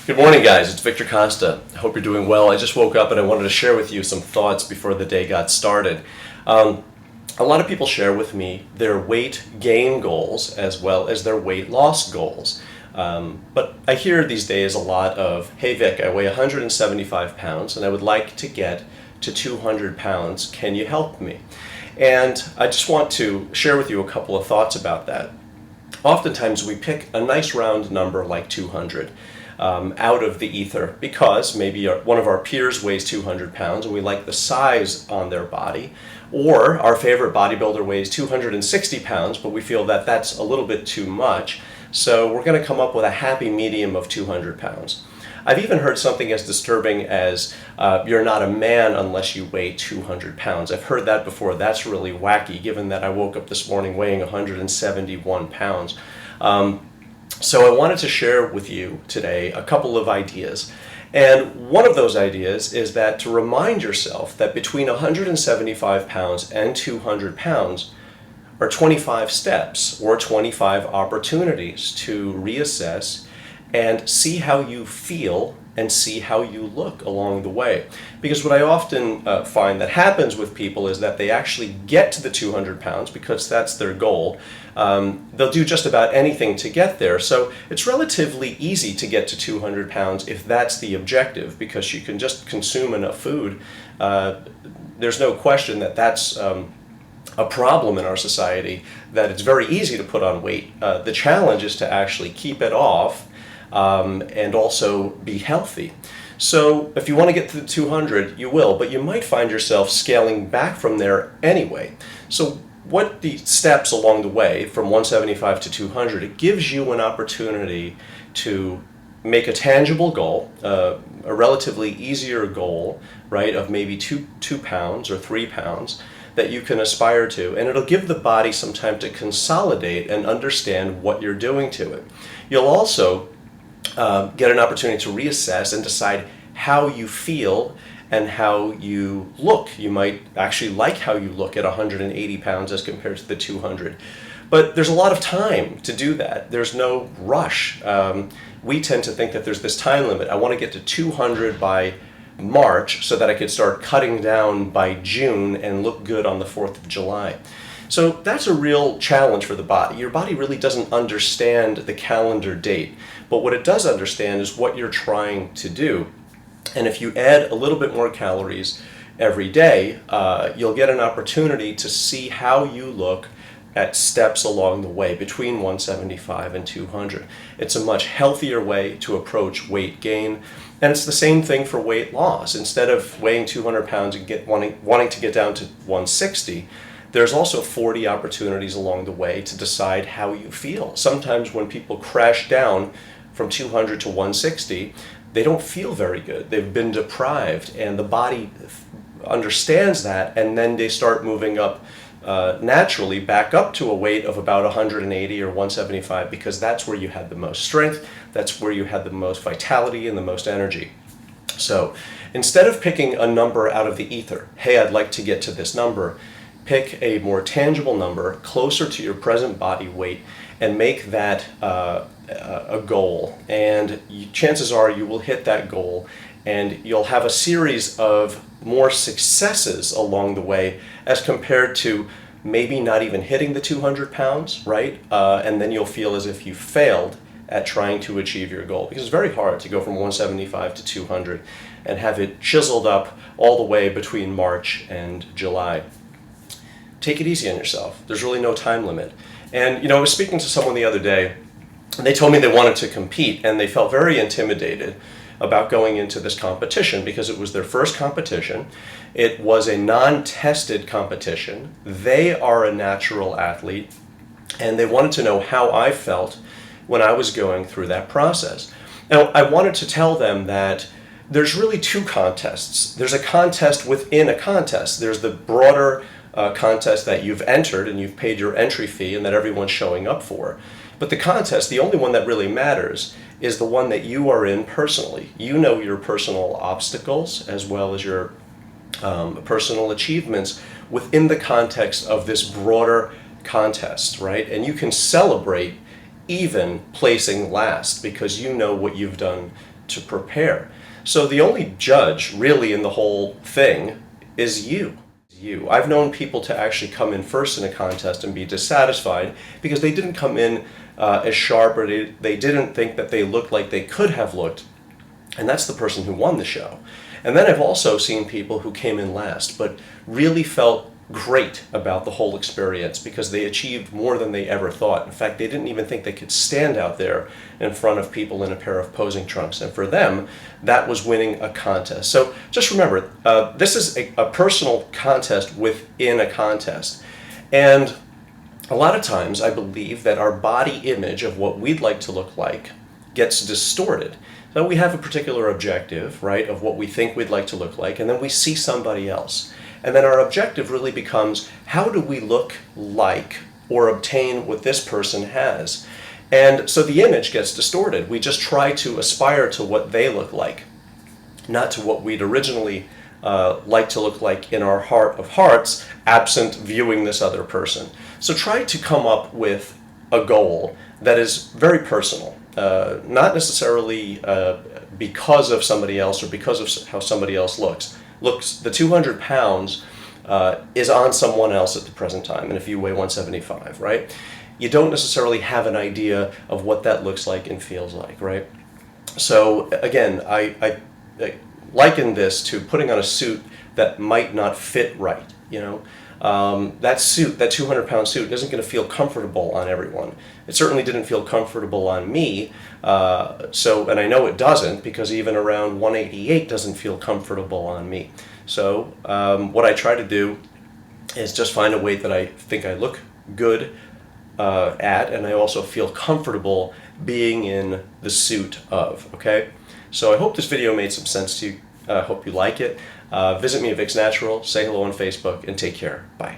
Good morning, guys. It's Victor Costa. I hope you're doing well. I just woke up and I wanted to share with you some thoughts before the day got started. A lot of people share with me their weight gain goals as well as their weight loss goals. But I hear these days a lot of, hey Vic, I weigh 175 pounds and I would like to get to 200 pounds. Can you help me? And I just want to share with you a couple of thoughts about that. Oftentimes we pick a nice round number like 200 out of the ether because maybe one of our peers weighs 200 pounds and we like the size on their body, or our favorite bodybuilder weighs 260 pounds but we feel that that's a little bit too much, so we're going to come up with a happy medium of 200 pounds. I've even heard something as disturbing as you're not a man unless you weigh 200 pounds. I've heard that before. That's really wacky given that I woke up this morning weighing 171 pounds. So I wanted to share with you today a couple of ideas. And one of those ideas is that to remind yourself that between 175 pounds and 200 pounds are 25 steps or 25 opportunities to reassess and see how you feel and see how you look along the way. Because what I often find that happens with people is that they actually get to the 200 pounds because that's their goal. They'll do just about anything to get there. So it's relatively easy to get to 200 pounds if that's the objective, because you can just consume enough food. There's no question that that's a problem in our society, that it's very easy to put on weight. The challenge is to actually keep it off and also be healthy. So if you want to get to the 200, you will, but you might find yourself scaling back from there anyway. So what the steps along the way from 175 to 200, it gives you an opportunity to make a tangible goal, a relatively easier goal, right, of maybe two pounds or 3 pounds that you can aspire to, and it'll give the body some time to consolidate and understand what you're doing to it. You'll also get an opportunity to reassess and decide how you feel and how you look. You might actually like how you look at 180 pounds as compared to the 200. But there's a lot of time to do that. There's no rush. We tend to think that there's this time limit. I want to get to 200 by March so that I could start cutting down by June and look good on the 4th of July. So that's a real challenge for the body. Your body really doesn't understand the calendar date, but what it does understand is what you're trying to do. And if you add a little bit more calories every day, you'll get an opportunity to see how you look at steps along the way between 175 and 200. It's a much healthier way to approach weight gain. And it's the same thing for weight loss. Instead of weighing 200 pounds and wanting to get down to 160, there's also 40 opportunities along the way to decide how you feel. Sometimes when people crash down from 200 to 160, they don't feel very good. They've been deprived, and the body understands that, and then they start moving up naturally back up to a weight of about 180 or 175, because that's where you had the most strength, that's where you had the most vitality and the most energy. So instead of picking a number out of the ether, hey, I'd like to get to this number, pick a more tangible number closer to your present body weight and make that a goal. And chances are you will hit that goal, and you'll have a series of more successes along the way as compared to maybe not even hitting the 200 pounds, right? And then you'll feel as if you failed at trying to achieve your goal, because it's very hard to go from 175 to 200 and have it chiseled up all the way between March and July. Take it easy on yourself. There's really no time limit. And I was speaking to someone the other day, and they told me they wanted to compete, and they felt very intimidated about going into this competition because it was their first competition. It was a non-tested competition. They are a natural athlete, and they wanted to know how I felt when I was going through that process. Now, I wanted to tell them that there's really two contests. There's a contest within a contest. There's the broader contest that you've entered and you've paid your entry fee and that everyone's showing up for. But the contest, the only one that really matters, is the one that you are in personally. You know your personal obstacles as well as your personal achievements within the context of this broader contest, right? And you can celebrate even placing last because you know what you've done to prepare. So the only judge really in the whole thing is you. I've known people to actually come in first in a contest and be dissatisfied because they didn't come in as sharp, or they didn't think that they looked like they could have looked, and that's the person who won the show. And then I've also seen people who came in last but really felt great about the whole experience because they achieved more than they ever thought. In fact, they didn't even think they could stand out there in front of people in a pair of posing trunks. And for them, that was winning a contest. So just remember, this is a personal contest within a contest. And a lot of times I believe that our body image of what we'd like to look like gets distorted. So we have a particular objective, right, of what we think we'd like to look like, and then we see somebody else. And then our objective really becomes, how do we look like or obtain what this person has? And so the image gets distorted. We just try to aspire to what they look like, not to what we'd originally like to look like in our heart of hearts, absent viewing this other person. So try to come up with a goal that is very personal, not necessarily because of somebody else or because of how somebody else looks. The 200 pounds is on someone else at the present time, and if you weigh 175, right? You don't necessarily have an idea of what that looks like and feels like, right? So again, I liken this to putting on a suit that might not fit right, you know? That suit, that 200-pound suit, isn't going to feel comfortable on everyone. It certainly didn't feel comfortable on me, and I know it doesn't because even around 188 doesn't feel comfortable on me. So what I try to do is just find a weight that I think I look good at, and I also feel comfortable being in the suit of, okay? So I hope this video made some sense to you. I hope you like it. Visit me at Vic's Natural, say hello on Facebook, and take care. Bye.